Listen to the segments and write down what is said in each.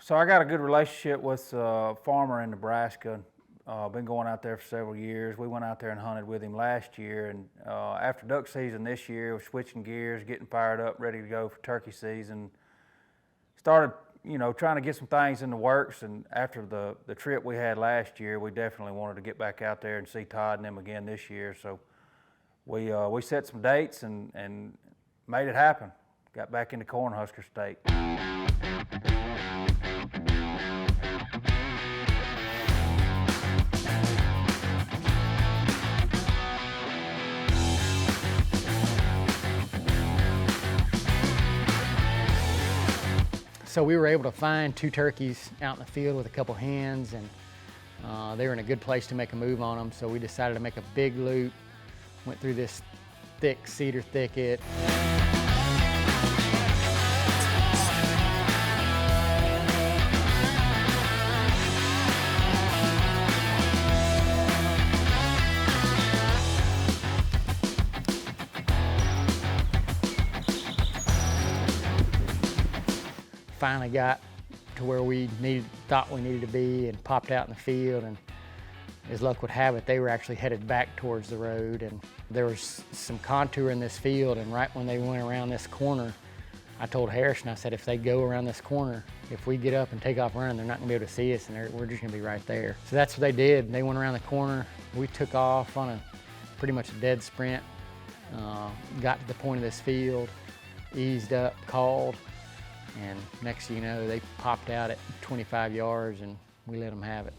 So I got a good relationship with a farmer in Nebraska. Been going out there for several years. We went out there and hunted with him last year, and after duck season this year, we're switching gears, getting fired up, ready to go for turkey season. Started, trying to get some things in the works, and after the trip we had last year, we definitely wanted to get back out there and see Todd and them again this year. So we set some dates and made it happen. Got back into Corn Husker State. So we were able to find 2 turkeys out in the field with a couple hens, and they were in a good place to make a move on them. So we decided to make a big loop, went through this thick cedar thicket. Finally got to where we thought we needed to be, and popped out in the field, and as luck would have it, they were actually headed back towards the road, and there was some contour in this field, and right when they went around this corner, I told Harrison, I said, if they go around this corner, if we get up and take off running, they're not gonna be able to see us, and we're just gonna be right there. So that's what they did. They went around the corner. We took off on a pretty much a dead sprint, got to the point of this field, eased up, called, and next thing you know, they popped out at 25 yards, and we let them have it.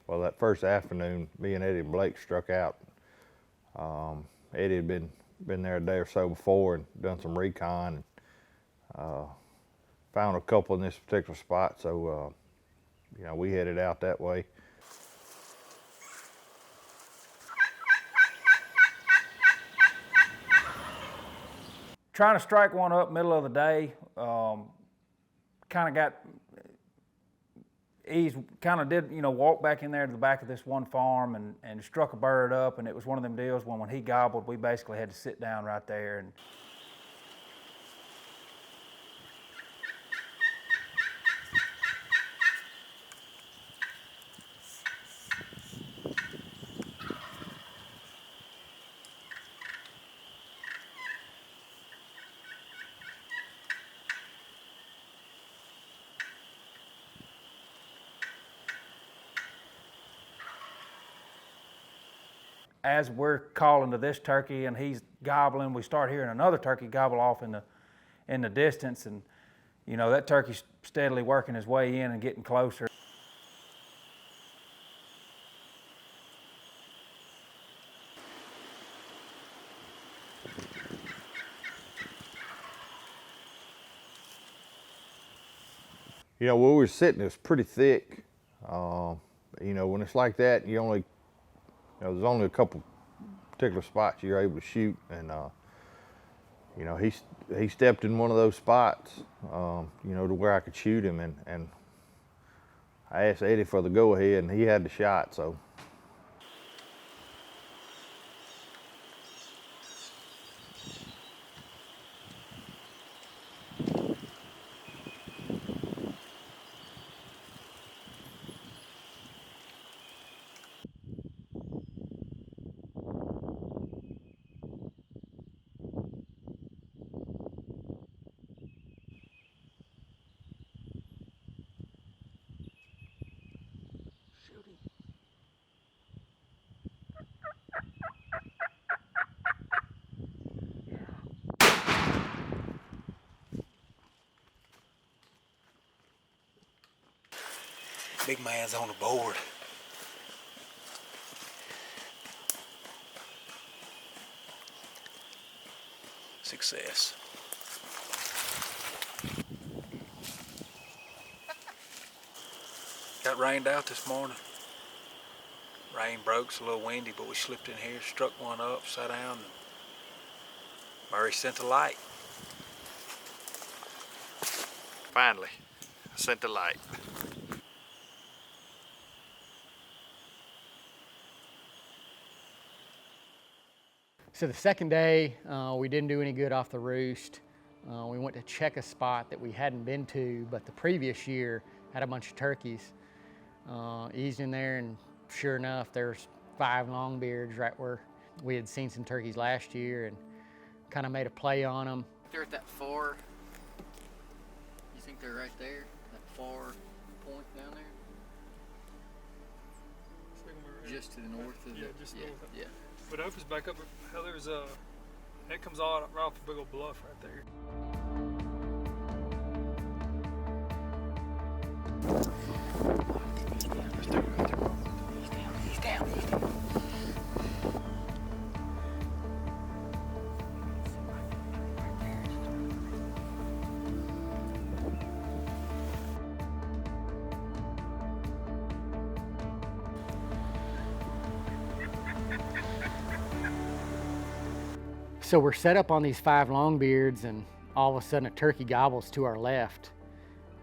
Well, that first afternoon, me and Eddie and Blake struck out. Eddie had been there a day or so before and done some recon, and found a couple in this particular spot. So, we headed out that way. Trying to strike one up middle of the day. Kind of got eased, kind of did, walk back in there to the back of this one farm and struck a bird up, and it was one of them deals when he gobbled, we basically had to sit down right there. And as we're calling to this turkey and he's gobbling, we start hearing another turkey gobble off in the distance, and that turkey's steadily working his way in and getting closer. Where we were sitting, it was pretty thick. When it's like that, there's only a couple particular spots you're able to shoot, and he stepped in one of those spots, to where I could shoot him, and I asked Eddie for the go-ahead, and he had the shot. So. big man's on the board. Success. Got rained out this morning. Rain broke, it's a little windy, but we slipped in here, struck one up, sat down, and Murray sent the light. Finally, I sent the light. So the second day, we didn't do any good off the roost. We went to check a spot that we hadn't been to, but the previous year had a bunch of turkeys. Eased in there, and sure enough, there's 5 longbeards right where we had seen some turkeys last year, and kind of made a play on them. They're at that far. You think they're right there? That far point down there? Just to the north of Yeah, just north. Yeah. But it opens back up. Hell, there's it comes all right off a big old bluff right there. He's down. So we're set up on these 5 longbeards, and all of a sudden a turkey gobbles to our left.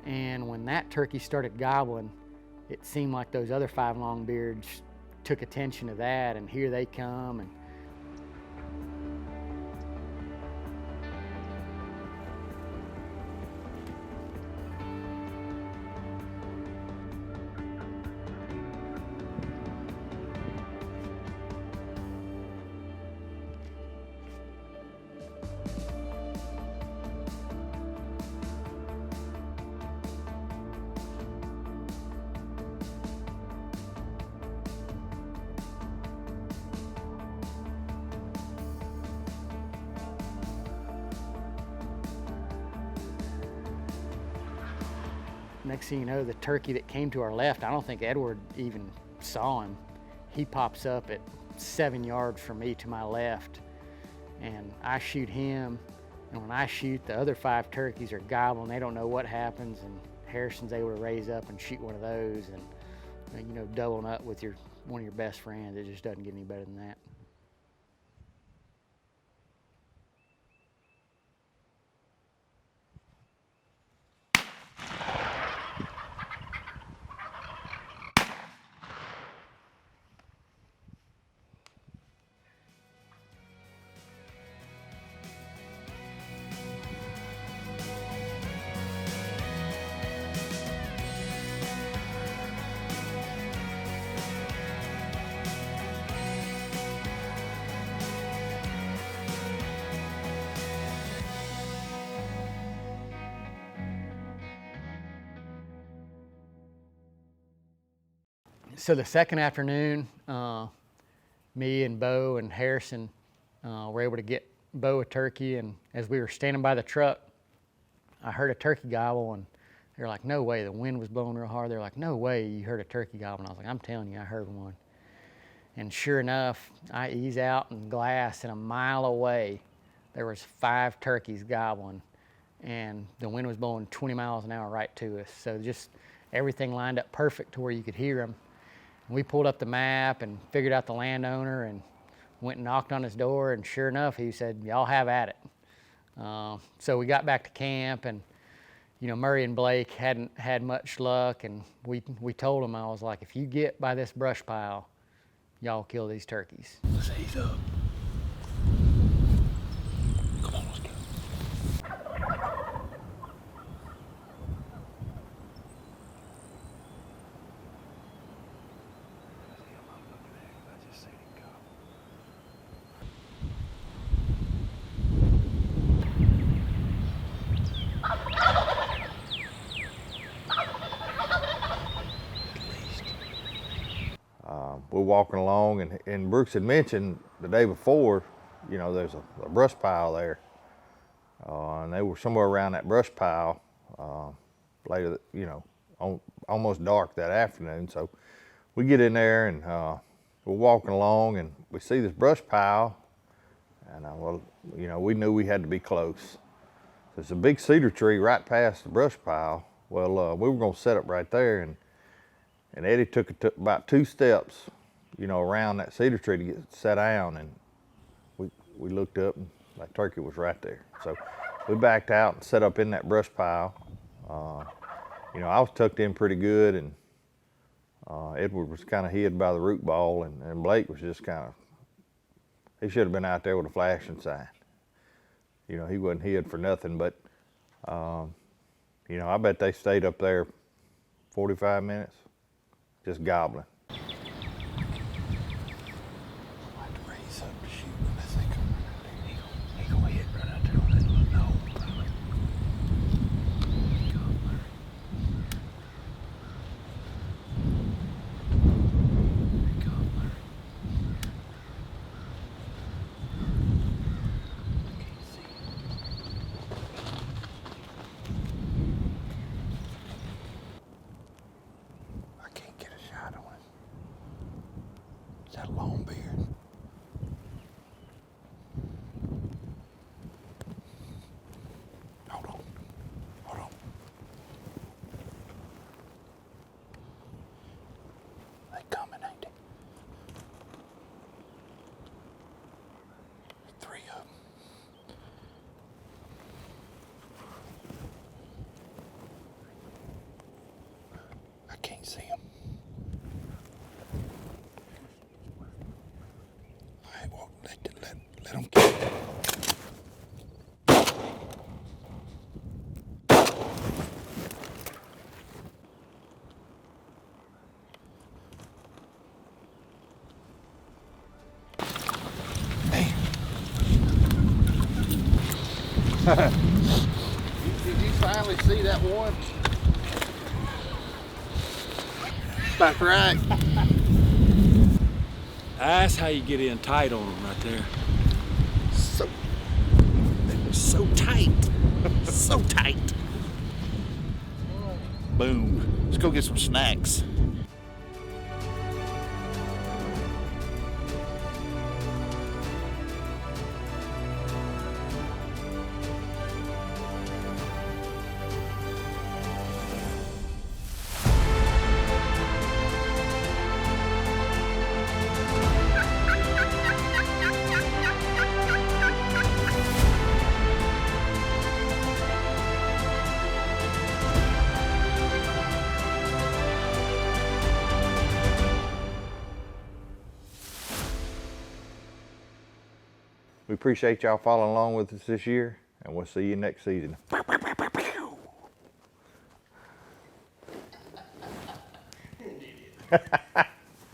And when that turkey started gobbling, it seemed like those other 5 longbeards took attention to that, and here they come. And next thing you know, the turkey that came to our left, I don't think Edward even saw him. He pops up at 7 yards from me to my left, and I shoot him. And when I shoot, the other 5 turkeys are gobbling. They don't know what happens, and Harrison's able to raise up and shoot one of those. And you know, doubling up with one of your best friends, it just doesn't get any better than that. So the second afternoon, me and Bo and Harrison were able to get Bo a turkey, and as we were standing by the truck, I heard a turkey gobble, and they were like, no way, the wind was blowing real hard. They were like, no way you heard a turkey gobble. And I was like, I'm telling you, I heard one. And sure enough, I ease out in glass, and a mile away, there was 5 turkeys gobbling, and the wind was blowing 20 miles an hour right to us. So just everything lined up perfect to where you could hear them. We pulled up the map and figured out the landowner and went and knocked on his door, and sure enough, he said, y'all have at it. So we got back to camp, and you know, Murray and Blake hadn't had much luck, and we told them, I was like, if you get by this brush pile, y'all kill these turkeys. Let's ease up. Come on, let's go. We're walking along, and Brooks had mentioned the day before, you know, there's a brush pile there. And they were somewhere around that brush pile later, you know, almost dark that afternoon. So we get in there and we're walking along and we see this brush pile, and well, you know, we knew we had to be close. There's a big cedar tree right past the brush pile. Well, we were gonna set up right there, and Eddie took about 2 steps, you know, around that cedar tree to get set down, and we looked up and that turkey was right there. So we backed out and set up in that brush pile. You know, I was tucked in pretty good, and Edward was kind of hid by the root ball, and Blake was just kind of, he should have been out there with a flashing sign. You know, he wasn't hid for nothing, but, you know, I bet they stayed up there 45 minutes, just gobbling. That long beard. Hold on. Hold on. They coming, ain't they? 3 of them. I can't see them. Well, let them get it. Did you finally see that one? That's right. That's how you get in tight on them right there. So tight. So tight. Boom. Let's go get some snacks. We appreciate y'all following along with us this year, and we'll see you next season.